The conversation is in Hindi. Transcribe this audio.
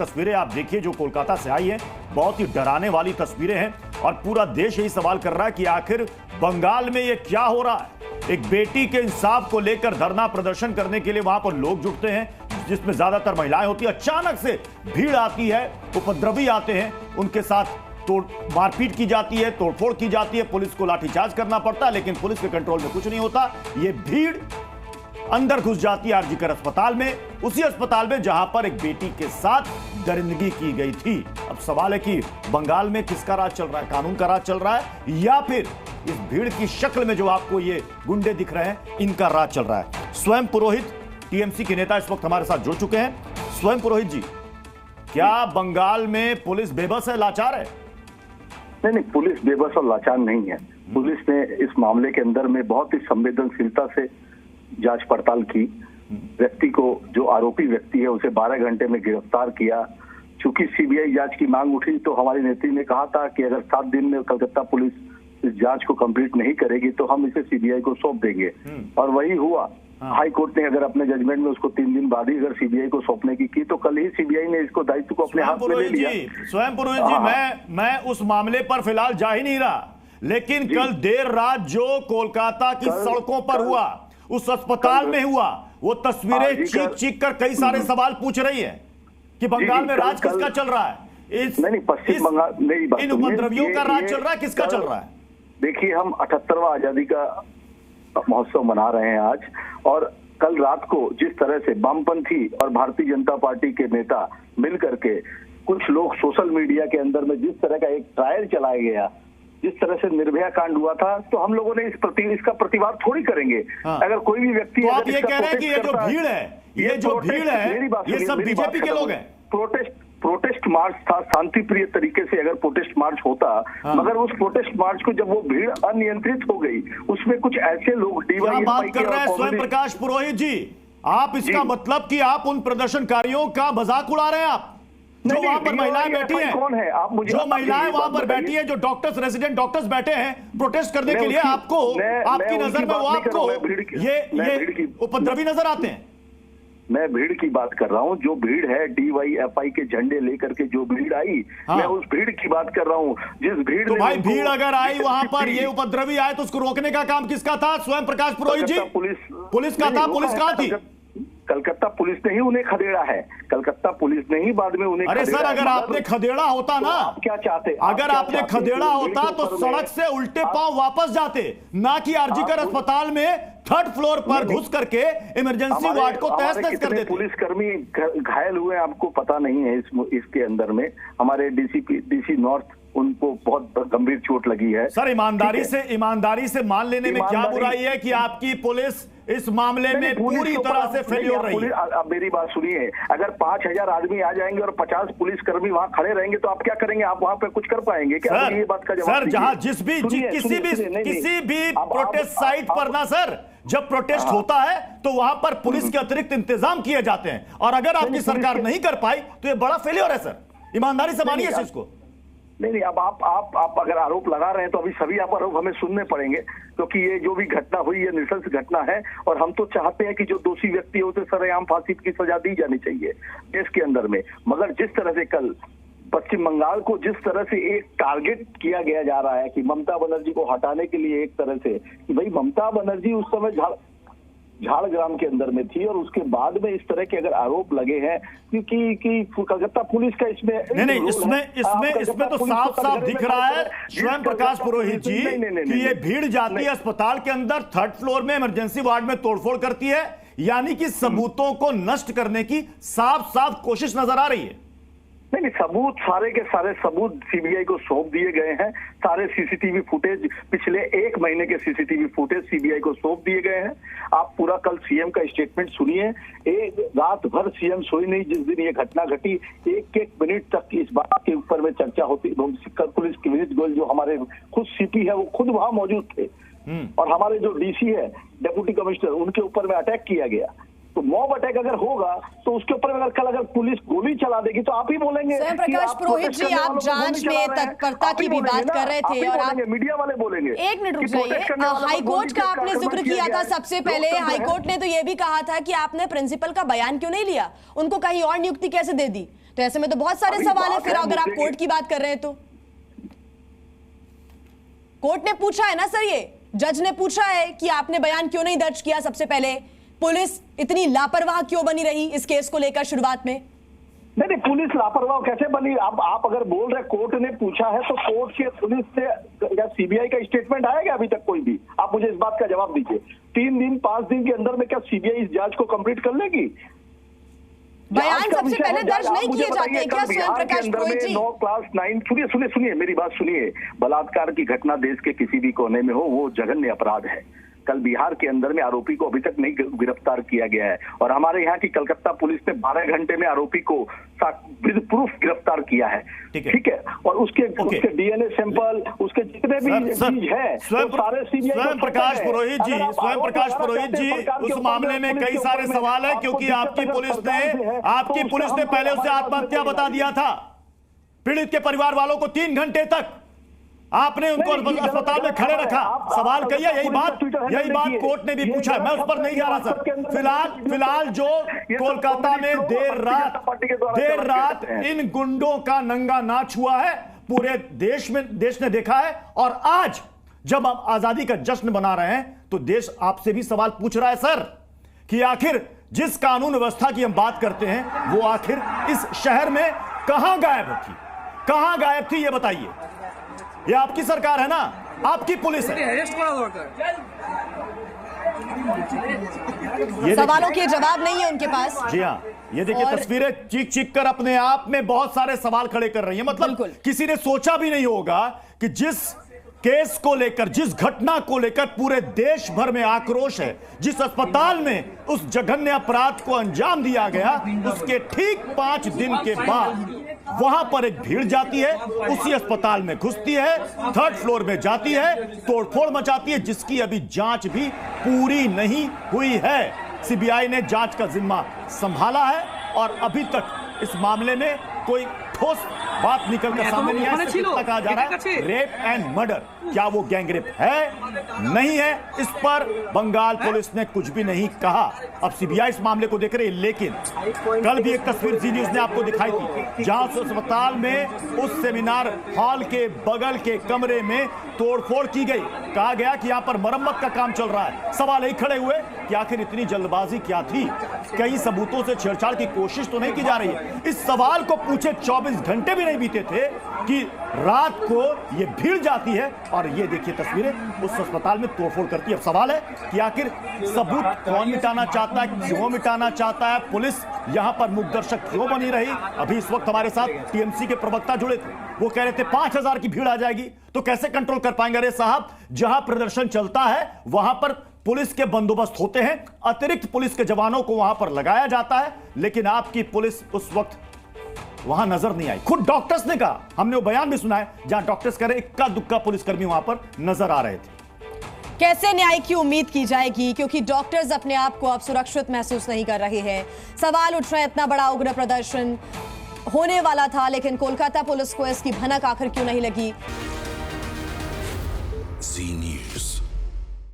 तस्वीरें आप देखिए जो कोलकाता से आई हैं, बहुत ही डराने वाली तस्वीरें हैं और पूरा देश यही सवाल कर रहा है कि आखिर बंगाल में ये क्या हो रहा है। एक बेटी के इंसाफ को लेकर धरना प्रदर्शन करने के लिए वहां पर लोग जुटते हैं, जिसमें ज्यादातर महिलाएं होती है। अचानक से भीड़ आती है, उपद्रवी आते हैं, उनके साथ मारपीट की जाती है, तोड़फोड़ की जाती है, पुलिस को लाठीचार्ज करना पड़ता है, लेकिन पुलिस के कंट्रोल में कुछ नहीं होता। ये भीड़ अंदर घुस जाती है आरजीकर अस्पताल में, उसी अस्पताल में जहां पर एक बेटी के साथ दरिंदगी की गई थी। अब सवाल है कि बंगाल में किसका राज चल रहा है, कानून का राज चल रहा है या फिर इस भीड़ की शक्ल में जो आपको ये गुंडे दिख रहे हैं इनका राज चल रहा है। स्वयं पुरोहित टीएमसी के नेता इस वक्त हमारे साथ जुड़ चुके हैं। स्वयं पुरोहित जी, क्या बंगाल में पुलिस बेबस है, लाचार है? नहीं, पुलिस बेबस और लाचार नहीं है। पुलिस ने इस मामले के अंदर में बहुत ही संवेदनशीलता से जांच पड़ताल की। व्यक्ति को, जो आरोपी व्यक्ति है, उसे 12 घंटे में गिरफ्तार किया। चूंकि सीबीआई जांच की मांग उठी तो हमारी नेत्री ने कहा था कि अगर 7 दिन में कलकत्ता पुलिस इस जांच को कंप्लीट नहीं करेगी तो हम इसे सीबीआई को सौंप देंगे, और वही हुआ। हाई कोर्ट ने अगर अपने जजमेंट में उसको 3 दिन बाद ही अगर सीबीआई को सौंपने की तो कल ही सीबीआई ने इसको दायित्व को अपने हाथ में ले लिया। स्वयं पुरोहित जी, मैं उस मामले पर फिलहाल जा ही नहीं रहा, लेकिन कल देर रात जो कोलकाता की सड़कों पर हुआ, उस अस्पताल में हुआ, वो तस्वीरें चीख चीख कर कई सारे सवाल पूछ रही है कि बंगाल में राज किसका चल रहा है। पश्चिम बंगाल इन उपद्रवियों का राज चल रहा है, किसका चल रहा है? देखिए, हम 78वां आजादी का महोत्सव मना रहे हैं आज, और कल रात को जिस तरह से वामपंथी और भारतीय जनता पार्टी के नेता मिल करके कुछ लोग सोशल मीडिया के अंदर में जिस तरह का एक ट्रायल चलाया गया, जिस तरह से निर्भया कांड हुआ था, तो हम लोगों ने इसका प्रतिवाद थोड़ी करेंगे। अगर कोई भी व्यक्ति, तो आप ये कह रहे हैं कि ये जो भीड़ है, ये सब बीजेपी के लोग हैं। प्रोटेस्ट मार्च था, शांति प्रिय तरीके से अगर प्रोटेस्ट मार्च होता, मगर उस प्रोटेस्ट मार्च को जब वो भीड़ अनियंत्रित हो गई, उसमें कुछ ऐसे लोग बात कर रहे हैं स्वयं प्रकाश पुरोहित जी, आप इसका मतलब कि आप उन प्रदर्शनकारियों का मजाक उड़ा रहे हैं आप, जो वहां पर महिलाएं बैठी हैं? कौन है आप? मुझे जो महिलाएं वहां पर बैठी हैं, जो डॉक्टर्स, रेजिडेंट डॉक्टर्स बैठे हैं प्रोटेस्ट करने के लिए, आपको, आपकी नजर में वो आपको ये उपद्रवी नजर आते हैं? मैं भीड़ की बात कर रहा हूँ। जो भीड़ है DYFI के झंडे लेकर के जो भीड़ आई, मैं उस भीड़ की बात कर रहा हूँ। जिस भीड़ तो भाई भीड़ अगर आई वहां पर, ये उपद्रवी आए, तो उसको रोकने का काम किसका था? स्वयं प्रकाश पुरोहित जी, पुलिस का था। पुलिस कहाँ थी? कलकत्ता पुलिस ने ही उन्हें खदेड़ा है। कलकत्ता पुलिस ने ही बाद में उन्हें। अरे सर, अगर आपने खदेड़ा होता ना, आप क्या चाहते? अगर आपने खदेड़ा होता तो सड़क से उल्टे पांव वापस जाते, ना कि आरजीकर अस्पताल में 3rd फ्लोर पर घुस करके इमरजेंसी वार्ड को तहस नहस कर देते। पुलिसकर्मी घायल हुए आपको पता नहीं है। इसके अंदर में हमारे डीसी नॉर्थ, उनको बहुत गंभीर चोट लगी है। सर, ईमानदारी से मान लेने में क्या बुराई है कि आपकी पुलिस इस मामले में पूरी तरह से फेल्योर रही है? अब मेरी बात सुनिए, अगर 5000 आदमी आ जाएंगे और 50 पुलिसकर्मी वहां खड़े रहेंगे तो आप क्या करेंगे? आप वहां पे कुछ कर पाएंगे क्या? ये बात का जवाब सर, जहां किसी भी प्रोटेस्ट साइट पर ना सर, जब प्रोटेस्ट होता है तो वहां पर पुलिस के अतिरिक्त इंतजाम किए जाते हैं, और अगर आपकी सरकार नहीं कर पाई तो ये बड़ा फेल्योर है सर। ईमानदारी से मानिए इस चीज को। नहीं, अब आप अगर आरोप लगा रहे हैं तो अभी सभी आप आरोप हमें सुनने पड़ेंगे, क्योंकि ये जो भी घटना हुई ये नृशंस घटना है, और हम तो चाहते हैं कि जो दोषी व्यक्ति है उसे सरेआम फांसी की सजा दी जानी चाहिए देश के अंदर में। मगर जिस तरह से कल पश्चिम बंगाल को जिस तरह से एक टारगेट किया गया जा रहा है कि ममता बनर्जी को हटाने के लिए, एक तरह से कि भाई ममता बनर्जी उस समय झाड़ग्राम के अंदर में थी, और उसके बाद में इस तरह के अगर आरोप लगे हैं कि कलकत्ता पुलिस का इसमें इसमें तो साफ साफ दिख रहा है स्वयं प्रकाश पुरोहित जी कि ये भीड़ जाती है अस्पताल के अंदर, 3rd फ्लोर में इमरजेंसी वार्ड में तोड़फोड़ करती है, यानी कि सबूतों को नष्ट करने की साफ साफ कोशिश नजर आ रही है। नहीं, सबूत, सारे के सारे सबूत सीबीआई को सौंप दिए गए हैं। सारे सीसीटीवी फुटेज, पिछले 1 महीने के सीसीटीवी फुटेज सीबीआई को सौंप दिए गए हैं। आप पूरा कल सीएम का स्टेटमेंट सुनिए। एक रात भर सीएम सोई नहीं जिस दिन ये घटना घटी। एक मिनट तक इस बात के ऊपर में चर्चा होती। पुलिस की विनीत गोयल, जो हमारे खुद सीपी है, वो खुद वहां मौजूद थे, और हमारे जो डीसी है, डिप्टी कमिश्नर, उनके ऊपर में अटैक किया गया। तो मॉब अटैक अगर होगा तो उसके ऊपर अगर पुलिस गोली चला देगी तो आप ही बोलेंगे। स्वयं प्रकाश पुरोहित जी, आप जांच में तत्परता की भी बात कर रहे थे, और आप मीडिया वाले बोलेंगे। एक मिनट रुक जाइए। हाईकोर्ट का आपने जिक्र किया था सबसे पहले। हाईकोर्ट ने तो यह भी कहा था कि आपने प्रिंसिपल का बयान क्यों नहीं लिया, उनको कहीं और नियुक्ति कैसे दे दी? तो ऐसे में तो बहुत सारे सवाल है फिर, अगर आप कोर्ट की बात कर रहे हैं तो कोर्ट ने पूछा है ना सर, ये जज ने पूछा है कि आपने बयान क्यों नहीं दर्ज किया सबसे पहले, पुलिस इतनी लापरवाह क्यों बनी रही इस केस को लेकर शुरुआत में? नहीं, पुलिस लापरवाह कैसे बनी? आप अगर बोल रहे कोर्ट ने पूछा है तो कोर्ट से पुलिस से या सीबीआई का स्टेटमेंट आएगा अभी तक कोई भी? आप मुझे इस बात का जवाब दीजिए। 3 दिन 5 दिन के अंदर में क्या सीबीआई इस जांच को कंप्लीट कर लेगी? बयान सबसे पहले दर्ज नहीं किए जाते हैं क्या स्वयं प्रकाश पुरोहित जी? 9 क्लास 9 सुनिए मेरी बात सुनिए। बलात्कार की घटना देश के किसी भी कोने में हो वो जघन्य अपराध है। कल बिहार के अंदर में आरोपी को अभी तक नहीं गिरफ्तार किया गया है और हमारे यहाँ की कलकत्ता पुलिस ने 12 घंटे में आरोपी को विद प्रूफ गिरफ्तार किया है। ठीक है, और उसके डीएनए सैंपल, उसके जितने भी चीज है सारे स्वयं प्रकाश पुरोहित जी उस मामले में कई सारे सवाल है, क्योंकि आपकी पुलिस ने पहले उसे आत्महत्या बता दिया था। पीड़ित के परिवार वालों को 3 घंटे तक आपने उनको अस्पताल में खड़े रखा, सवाल करिए। यही बात कोर्ट ने भी पूछा, मैं उस पर नहीं जा रहा सर। फिलहाल जो कोलकाता में देर रात इन गुंडों का नंगा नाच हुआ है पूरे देश ने देखा है, और आज जब आप आजादी का जश्न मना रहे हैं तो देश आपसे भी सवाल पूछ रहा है सर कि आखिर जिस कानून व्यवस्था की हम बात करते हैं वो आखिर इस शहर में कहां गायब थी, ये बताइए। ये आपकी सरकार है ना, आपकी पुलिस है। ये सवालों के जवाब नहीं है उनके पास। जी हाँ, ये देखिए तस्वीरें चीख कर अपने आप में बहुत सारे सवाल खड़े कर रही हैं। मतलब किसी ने सोचा भी नहीं होगा कि जिस केस को लेकर, जिस घटना को लेकर पूरे देश भर में आक्रोश है, जिस अस्पताल में उस जघन्य अपराध को अंजाम दिया गया, उसके ठीक 5 दिन के बाद वहां पर एक भीड़ जाती है, उसी अस्पताल में घुसती है, 3rd फ्लोर में जाती है, तोड़फोड़ मचाती है, जिसकी अभी जांच भी पूरी नहीं हुई है। सीबीआई ने जांच का जिम्मा संभाला है और अभी तक इस मामले में कोई ठोस बात निकलकर सामने नहीं आई। सिर्फ कहा जा रहा है रेप एंड मर्डर। क्या वो गैंगरेप है, नहीं है, इस पर बंगाल पुलिस ने कुछ भी नहीं कहा। अब सीबीआई इस मामले को देख रही है, लेकिन कल भी एक तस्वीर जी न्यूज़ ने आपको दिखाई थी जहां उस अस्पताल में उस सेमिनार हॉल के बगल के कमरे में तोड़फोड़ की गई। कहा गया कि यहां पर मरम्मत का काम चल रहा है। सवाल यही खड़े हुए कि आखिर इतनी जल्दबाजी क्या थी? कई सबूतों से छेड़छाड़ की कोशिश तो नहीं की जा रही है? इस सवाल को पूछे 24 घंटे भी नहीं बीते थे कि रात को ये भीड़ जाती है और ये देखिए तस्वीरें उस अस्पताल में तोड़फोड़ करती है। अब सवाल है कि आखिर सबूत कौन मिटाना चाहता है, क्यों मिटाना चाहता है? पुलिस यहां पर मुखदर्शक क्यों बनी रही? अभी इस वक्त हमारे साथ टीएमसी के प्रवक्ता जुड़े थे, वो कह रहे थे 5000 की भीड़ आ जाएगी तो कैसे कंट्रोल कर पाएंगे? अरे साहब, जहां प्रदर्शन चलता है वहां पर पुलिस के बंदोबस्त होते हैं, अतिरिक्त पुलिस के जवानों को वहां पर लगाया जाता है, लेकिन आपकी पुलिस उस वक्त वहां नजर नहीं आई। खुद डॉक्टर्स ने कहा, हमने वो बयान भी सुना है जहां डॉक्टर्स कह रहे इक्का दुक्का पुलिसकर्मी वहां पर नजर आ रहे थे। कैसे न्याय की उम्मीद की जाएगी, क्योंकि डॉक्टर्स अपने आप को अब सुरक्षित महसूस नहीं कर रहे हैं। सवाल उठ रहे हैं, इतना बड़ा उग्र प्रदर्शन होने वाला था, लेकिन कोलकाता पुलिस को इसकी भनक आखिर क्यों नहीं लगी?